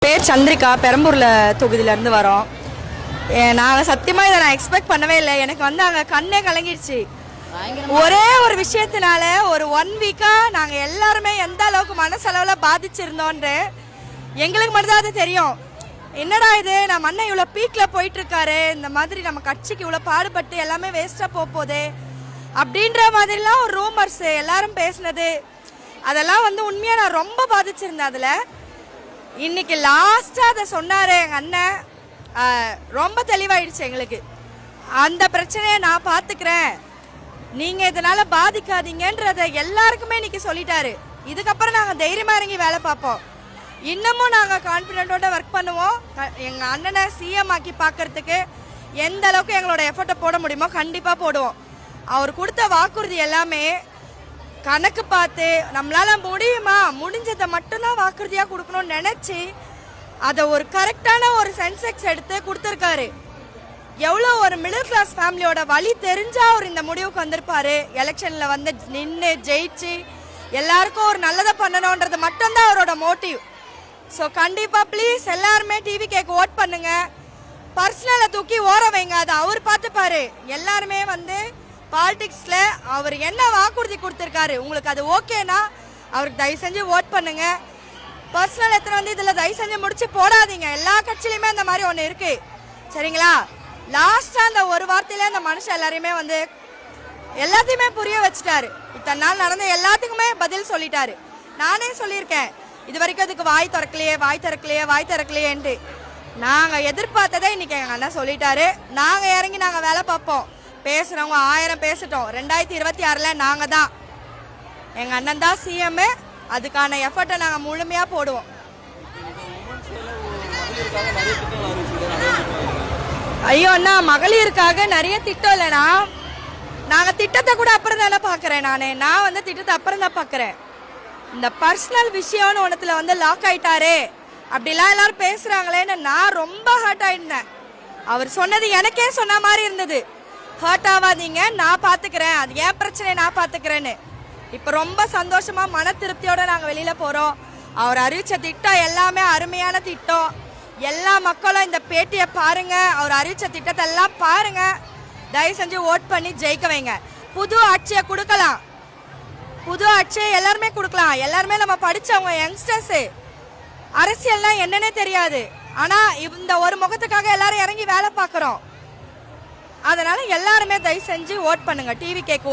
பேர் சந்திரிகா, பெரம்பூர்ல தொகுதியில இருந்து வரோம். நான் சத்தியமா இதை நான் எக்ஸ்பெக்ட் பண்ணவே இல்லை. எனக்கு வந்து அங்கே கண்ணே கலங்கிடுச்சு. ஒரே ஒரு விஷயத்தினால ஒரு 1 வீக்கா நாங்க எல்லாருமே எந்த அளவுக்கு மனசளவுல பாதிச்சிருந்தோன்ற எங்களுக்கு மட்டும்தான் அது தெரியும். என்னடா இது, நம்ம அண்ணன் இவ்வளவு பீக்ல போயிட்டு இருக்காரு, இந்த மாதிரி நம்ம கட்சிக்கு இவ்வளவு பாடுபட்டு எல்லாமே வேஸ்டா போகுது அப்படின்ற மாதிரிலாம் ஒரு ரூமர்ஸ் எல்லாரும் பேசினது, அதெல்லாம் வந்து உண்மையா நான் ரொம்ப பாதிச்சிருந்தேன். அதுல இன்னைக்கு லாஸ்டா அதை சொன்னாரு எங்க அண்ணன், ரொம்ப தெளிவாயிடுச்சு எங்களுக்கு. அந்த பிரச்சனையை நான் பாத்துக்கிறேன், நீங்க இதனால பாதிக்காதீங்கன்றத எல்லாருக்குமே இன்னைக்கு சொல்லிட்டாரு. இதுக்கப்புறம் நாங்க தைரியமா இறங்கி வேலை பார்ப்போம். இன்னமும் நாங்க கான்பிடென்ட்டோட ஒர்க் பண்ணுவோம். எங்க அண்ணனை சிஎம் ஆக்கி பார்க்கறதுக்கு எந்த அளவுக்கு எங்களோட எஃபர்ட்டை போட முடியுமோ கண்டிப்பா போடுவோம். அவர் கொடுத்த வாக்குறுதி எல்லாமே கணக்கு பார்த்து நம்மளால முடியுமா, முடிஞ்சதை மட்டும்தான் வாக்குறுதியா கொடுக்கணும்னு நினைச்சு அதை ஒரு கரெக்டான ஒரு சென்செக்ஸ் எடுத்து கொடுத்துருக்காரு. எவ்வளோ ஒரு மிடில் கிளாஸ் ஃபேமிலியோட வழி தெரிஞ்சா அவர் இந்த முடிவுக்கு வந்திருப்பாரு. எலெக்ஷன்ல வந்து நின்று ஜெயிச்சு எல்லாருக்கும் ஒரு நல்லதை பண்ணணும்ன்றது மட்டும்தான் அவரோட மோட்டிவ். ஸோ கண்டிப்பா ப்ளீஸ் எல்லாருமே டிவி கேக்கு ஓட் பண்ணுங்க. பர்சனலை தூக்கி ஓர வைங்க, அதை அவர் பார்த்துப்பாரு. எல்லாருமே வந்து பாலிடிக்ஸ்ல அவர் என்ன வாக்குறுதி கொடுத்திருக்காரு, உங்களுக்கு அது ஓகேனா அவருக்கு தயவு செஞ்சு ஓட் பண்ணுங்க. பர்சனல் எத்தனை வந்து இதுல தயவு செஞ்சு முடிச்சு போடாதீங்க. எல்லா கட்சியிலுமே அந்த மாதிரி ஒன்று இருக்கு, சரிங்களா? லாஸ்டா அந்த ஒரு வார்த்தையில அந்த மனுஷன் எல்லாரையுமே வந்து எல்லாத்தையுமே புரிய வச்சுட்டாரு. இத்தனை நாள் நடந்த எல்லாத்துக்குமே பதில் சொல்லிட்டாரு. நானே சொல்லியிருக்கேன், இது வரைக்கும் அதுக்கு வாய் திறக்கலையேன்ட்டு. நாங்க எதிர்பார்த்ததை இன்னைக்கு எங்க அண்ணன் சொல்லிட்டாரு. நாங்க இறங்கி நாங்க வேலை பார்ப்போம். பேசுறவங்க 1000 பேசட்டும். 2026ல நாங்க தான், எங்க அண்ணன் தான் சிஎம். அதுக்கான எஃபர்ட்டை நாங்க முழுமையா போடுவோம். ஐயோ அண்ணா, மகளிருக்காக நிறைய திட்டம் இல்லைனா, நாங்க திட்டத்தை கூட அப்புறம் தானே பாக்குறேன். நான் வந்து திட்டத்தை அப்புறம் தான் பாக்குறேன். இந்த பர்சனல் விஷயம்னு ஒன்றத்துல வந்து லாக் ஆயிட்டாரு அப்படிலாம் எல்லாரும் பேசுறாங்களேன்னு நான் ரொம்ப ஹர்ட் ஆயிருந்தேன். அவர் சொன்னது எனக்கே சொன்ன மாதிரி இருந்தது, ஹர்ட் ஆகாதீங்க, நான் பாத்துக்கிறேன், அது ஏன் பிரச்சனை நான் பாத்துக்கிறேன்னு. இப்ப ரொம்ப சந்தோஷமா மன திருப்தியோட நாங்க வெளியில போறோம். அவர் அறிவிச்ச திட்டம் எல்லாமே அருமையான திட்டம். எல்லா மக்களும் இந்த பேட்டியை பாருங்க, அவர் அறிவிச்ச திட்டத்தை எல்லாம் பாருங்க. தயவு செஞ்சு ஓட் பண்ணி ஜெயிக்க வைங்க. புது ஆட்சியை கொடுக்கலாம், புது ஆட்சியை எல்லாருமே கொடுக்கலாம். எல்லாருமே நம்ம படிச்சவங்க, யங்ஸ்டர்ஸ். அரசியல்னா என்னன்னே தெரியாது, ஆனா இந்த ஒரு முகத்துக்காக எல்லாரும் இறங்கி வேலை பார்க்கிறோம். அதனால எல்லாருமே தயவு செஞ்சு ஓட் பண்ணுங்க. டிவி கேக்கு